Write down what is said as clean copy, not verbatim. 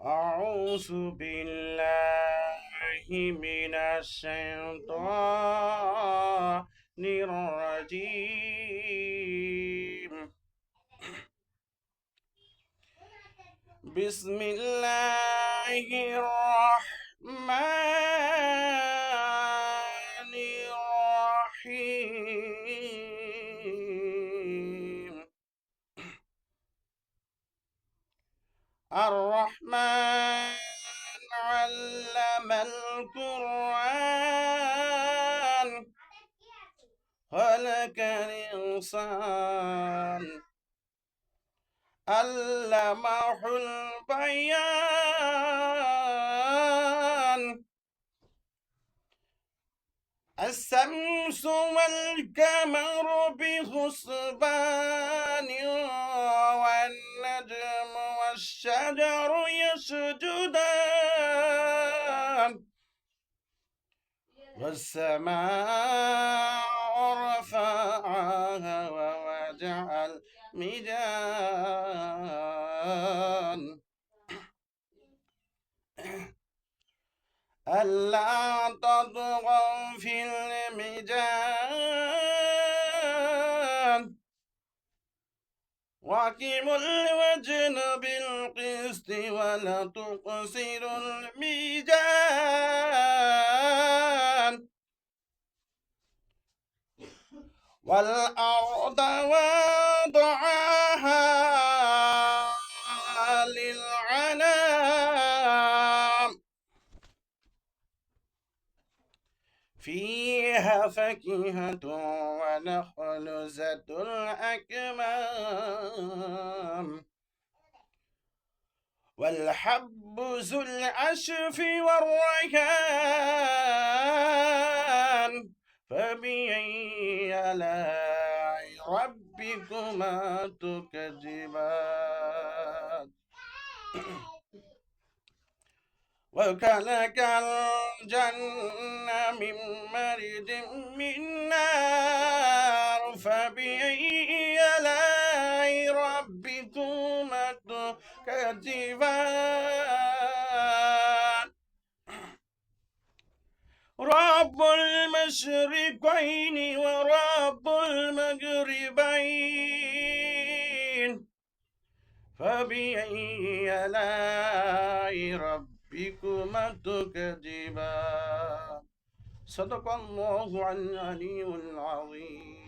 أعوذ بالله من الشيطان الرجيم. بسم الله الرحمن الرحيم. الرحمن علم القرآن خلق الإنسان علمه البيان. الشمس والقمر بحسبان والنجم والشجر يسجدان والسماء رفعها ووضع الميزان ألا تطغوا في الميزان وأقيموا الوزن بالقسط ولا تقصروا الميزان والأرض وضعها للعنام فيها فاكهة ونخل ذات الأكمام والحب ذو العشف والريحان فبأي آلاء ربكما تكذبان وكلك الجنة من مرد من نار فبأي آلاء ربكما تكذبان رب المشرقين ورب المغربين فبأي آلاء ربكما تكذبان. صدق الله العلي العظيم.